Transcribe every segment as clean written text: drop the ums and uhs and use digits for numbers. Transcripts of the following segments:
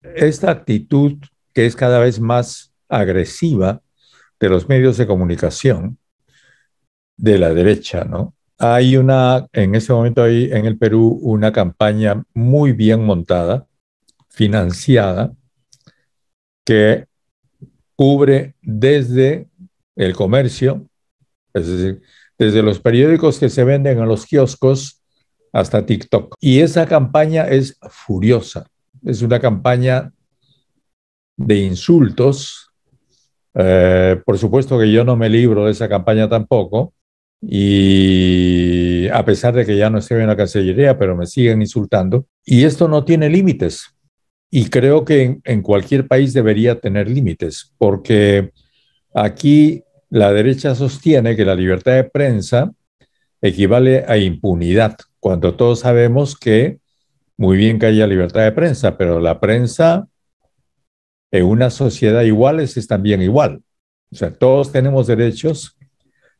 esta actitud que es cada vez más agresiva de los medios de comunicación de la derecha, ¿no? En ese momento hay en el Perú una campaña muy bien montada, financiada, que cubre desde el comercio, es decir, desde los periódicos que se venden en los kioscos hasta TikTok. Y esa campaña es furiosa, es una campaña de insultos. Por supuesto que yo no me libro de esa campaña tampoco, y a pesar de que ya no estoy en la Cancillería, pero me siguen insultando. Y esto no tiene límites. Y creo que en cualquier país debería tener límites, porque aquí la derecha sostiene que la libertad de prensa equivale a impunidad, cuando todos sabemos que muy bien que haya libertad de prensa, pero la prensa en una sociedad iguales es también igual. O sea, todos tenemos derechos,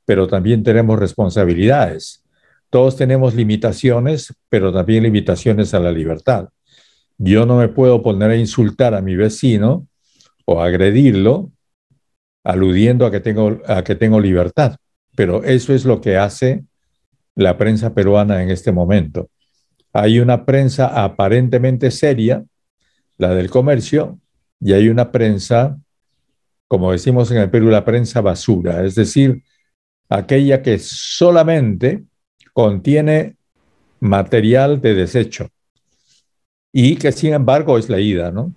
pero también tenemos responsabilidades. Todos tenemos limitaciones, pero también limitaciones a la libertad. Yo no me puedo poner a insultar a mi vecino o agredirlo aludiendo a que tengo libertad. Pero eso es lo que hace la prensa peruana en este momento. Hay una prensa aparentemente seria, la del comercio, y hay una prensa, como decimos en el Perú, la prensa basura, es decir, aquella que solamente contiene material de desecho y que sin embargo es leída, ¿no?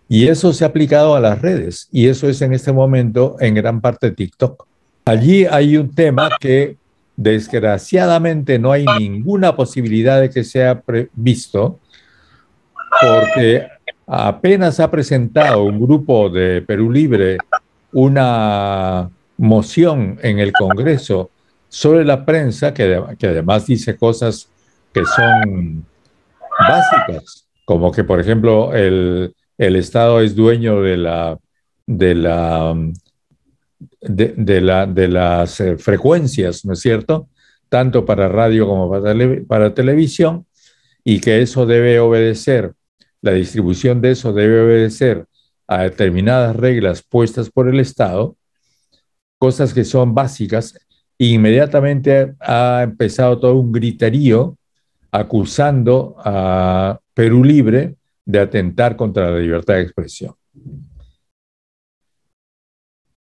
Y eso se ha aplicado a las redes y eso es en este momento en gran parte TikTok. Allí hay un tema que desgraciadamente no hay ninguna posibilidad de que sea visto porque apenas ha presentado un grupo de Perú Libre una moción en el Congreso sobre la prensa que además dice cosas que son básicas, como que, por ejemplo, el Estado es dueño de la, de las frecuencias, ¿no es cierto? Tanto para radio como para televisión, y que eso debe obedecer, la distribución de eso debe obedecer a determinadas reglas puestas por el Estado, cosas que son básicas. Inmediatamente ha empezado todo un griterío acusando a Perú Libre de atentar contra la libertad de expresión.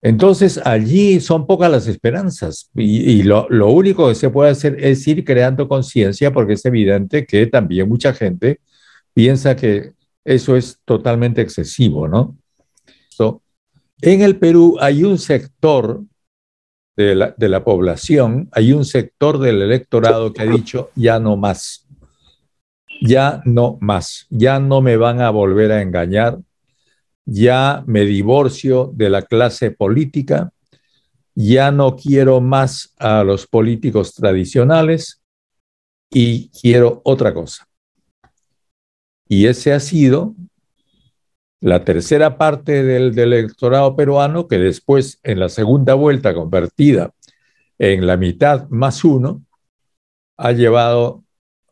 Entonces, allí son pocas las esperanzas y lo único que se puede hacer es ir creando conciencia porque es evidente que también mucha gente piensa que eso es totalmente excesivo, ¿no? So, en el Perú hay un sector de la población, hay un sector del electorado que ha dicho ya no más, ya no más, ya no me van a volver a engañar, ya me divorcio de la clase política, ya no quiero más a los políticos tradicionales y quiero otra cosa. Y ese ha sido la tercera parte del electorado peruano que después, en la segunda vuelta convertida en la mitad más uno, ha llevado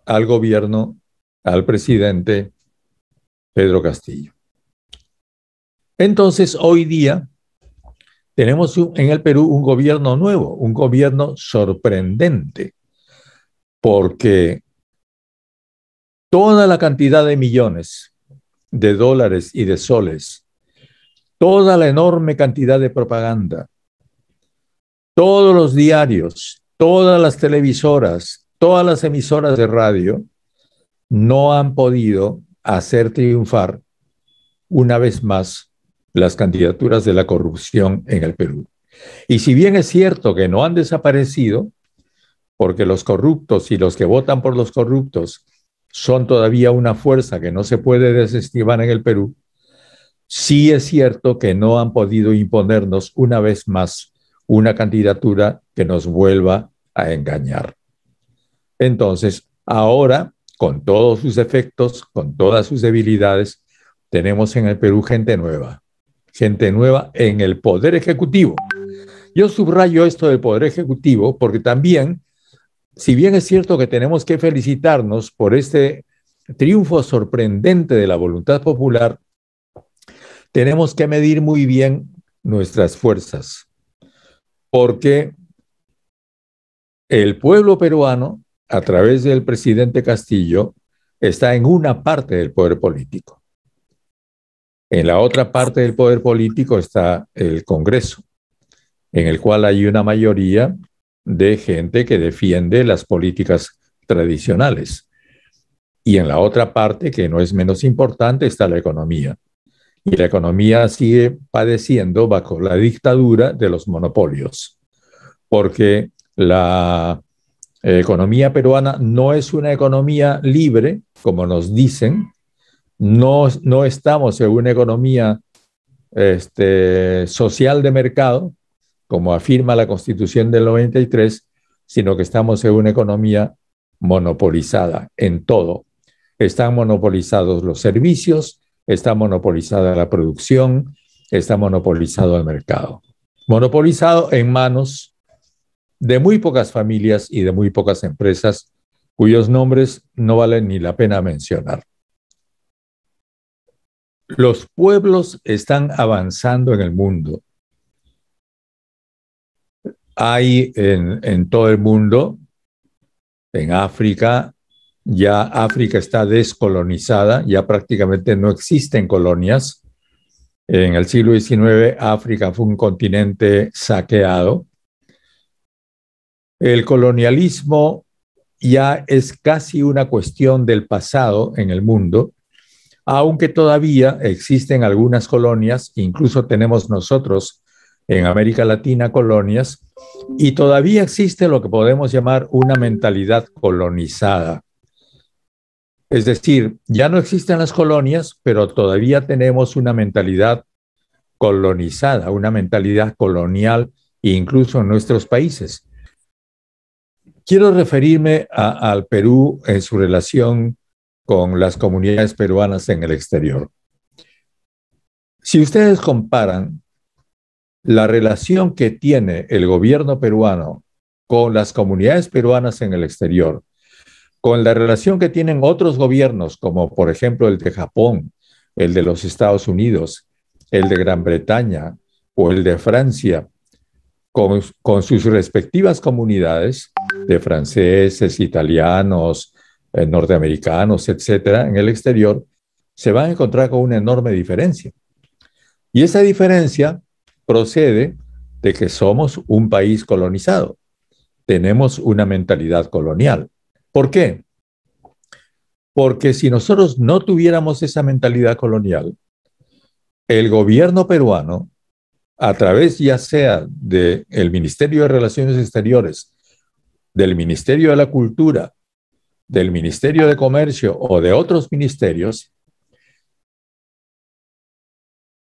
al gobierno, al presidente Pedro Castillo. Entonces, hoy día tenemos en el Perú un gobierno nuevo, un gobierno sorprendente, porque toda la cantidad de millones de dólares y de soles, toda la enorme cantidad de propaganda, todos los diarios, todas las televisoras, todas las emisoras de radio no han podido hacer triunfar una vez más las candidaturas de la corrupción en el Perú. Y si bien es cierto que no han desaparecido, porque los corruptos y los que votan por los corruptos son todavía una fuerza que no se puede desestimar en el Perú, sí es cierto que no han podido imponernos una vez más una candidatura que nos vuelva a engañar. Entonces, ahora, con todos sus efectos, con todas sus debilidades, tenemos en el Perú gente nueva en el Poder Ejecutivo. Yo subrayo esto del Poder Ejecutivo porque también, si bien es cierto que tenemos que felicitarnos por este triunfo sorprendente de la voluntad popular, tenemos que medir muy bien nuestras fuerzas, porque el pueblo peruano, a través del presidente Castillo, está en una parte del poder político. En la otra parte del poder político está el Congreso, en el cual hay una mayoría de gente que defiende las políticas tradicionales. Y en la otra parte, que no es menos importante, está la economía. Y la economía sigue padeciendo bajo la dictadura de los monopolios, porque la economía peruana no es una economía libre, como nos dicen. No estamos en una economía social de mercado, como afirma la Constitución del 93, sino que estamos en una economía monopolizada en todo. Están monopolizados los servicios, está monopolizada la producción, está monopolizado el mercado. Monopolizado en manos de muy pocas familias y de muy pocas empresas cuyos nombres no valen ni la pena mencionar. Los pueblos están avanzando en el mundo. Hay en todo el mundo, en África, ya África está descolonizada, ya prácticamente no existen colonias. En el siglo XIX, África fue un continente saqueado. El colonialismo ya es casi una cuestión del pasado en el mundo, aunque todavía existen algunas colonias, incluso tenemos nosotros en América Latina colonias, y todavía existe lo que podemos llamar una mentalidad colonizada. Es decir, ya no existen las colonias, pero todavía tenemos una mentalidad colonizada, una mentalidad colonial, incluso en nuestros países. Quiero referirme al Perú en su relación con las comunidades peruanas en el exterior. Si ustedes comparan la relación que tiene el gobierno peruano con las comunidades peruanas en el exterior, con la relación que tienen otros gobiernos, como por ejemplo el de Japón, el de los Estados Unidos, el de Gran Bretaña o el de Francia, con sus respectivas comunidades de franceses, italianos, norteamericanos, etcétera, en el exterior, se van a encontrar con una enorme diferencia. Y esa diferencia procede de que somos un país colonizado. Tenemos una mentalidad colonial. ¿Por qué? Porque si nosotros no tuviéramos esa mentalidad colonial, el gobierno peruano, a través ya sea del Ministerio de Relaciones Exteriores, del Ministerio de la Cultura, del Ministerio de Comercio o de otros ministerios,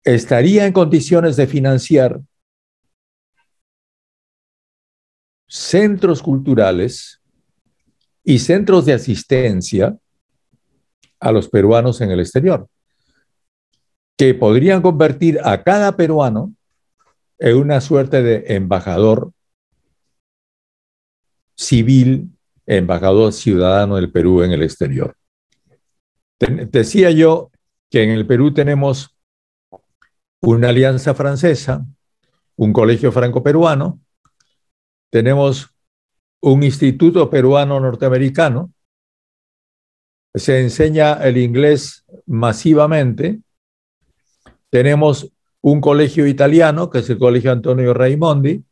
estaría en condiciones de financiar centros culturales y centros de asistencia a los peruanos en el exterior, que podrían convertir a cada peruano en una suerte de embajador civil, embajador ciudadano del Perú en el exterior. Decía yo que en el Perú tenemos una alianza francesa, un colegio franco-peruano, tenemos un instituto peruano norteamericano, se enseña el inglés masivamente, tenemos un colegio italiano, que es el Colegio Antonio Raimondi,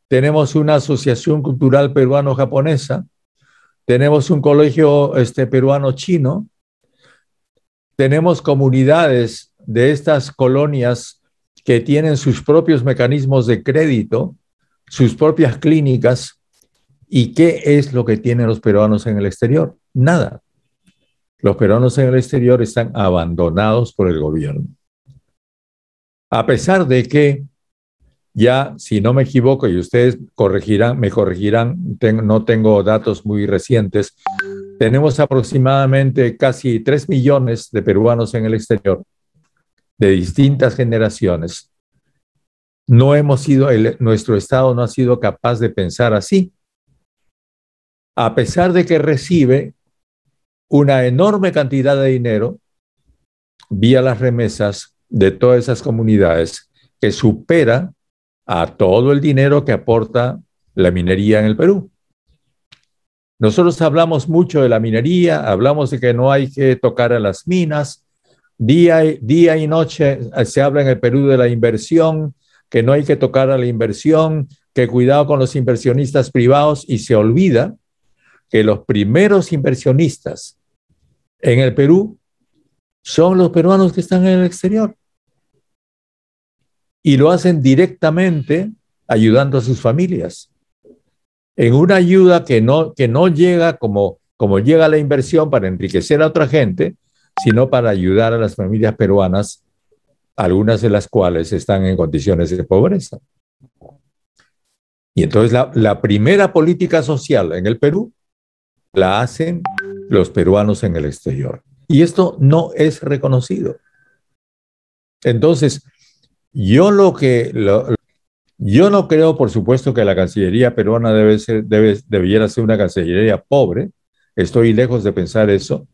tenemos una asociación cultural peruano-japonesa, tenemos un colegio peruano-chino, tenemos comunidades de estas colonias que tienen sus propios mecanismos de crédito, sus propias clínicas. ¿Y qué es lo que tienen los peruanos en el exterior? Nada. Los peruanos en el exterior están abandonados por el gobierno. A pesar de que ya, si no me equivoco, y ustedes me corregirán, no tengo datos muy recientes, tenemos aproximadamente casi 3 millones de peruanos en el exterior, de distintas generaciones. Nuestro Estado no ha sido capaz de pensar así, a pesar de que recibe una enorme cantidad de dinero vía las remesas de todas esas comunidades que supera a todo el dinero que aporta la minería en el Perú. Nosotros hablamos mucho de la minería, hablamos de que no hay que tocar a las minas, día y noche se habla en el Perú de la inversión, que no hay que tocar a la inversión, que cuidado con los inversionistas privados, y se olvida que los primeros inversionistas en el Perú son los peruanos que están en el exterior y lo hacen directamente ayudando a sus familias. En una ayuda que no llega como llega la inversión para enriquecer a otra gente, sino para ayudar a las familias peruanas, algunas de las cuales están en condiciones de pobreza. Y entonces la primera política social en el Perú la hacen los peruanos en el exterior. Y esto no es reconocido. Entonces, yo no creo, por supuesto, que la Cancillería peruana debiera ser una Cancillería pobre. Estoy lejos de pensar eso.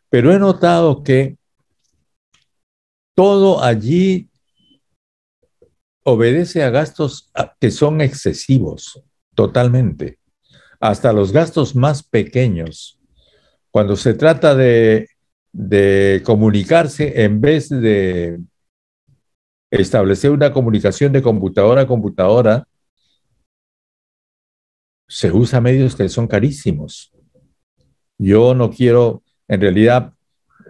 Pero he notado que todo allí obedece a gastos que son excesivos, totalmente. Hasta los gastos más pequeños. Cuando se trata de comunicarse, en vez de establecer una comunicación de computadora a computadora, se usa medios que son carísimos. Yo no quiero, en realidad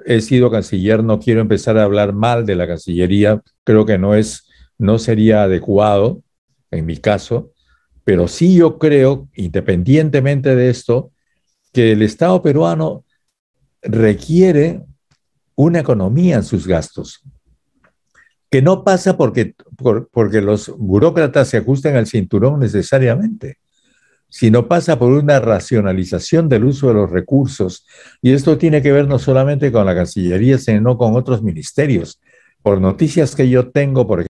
he sido canciller, no quiero empezar a hablar mal de la Cancillería, creo que no sería adecuado en mi caso, pero sí yo creo, independientemente de esto, que el Estado peruano requiere una economía en sus gastos, que no pasa porque los burócratas se ajusten al cinturón necesariamente, sino pasa por una racionalización del uso de los recursos. Y esto tiene que ver no solamente con la Cancillería, sino con otros ministerios. Por noticias que yo tengo, por ejemplo,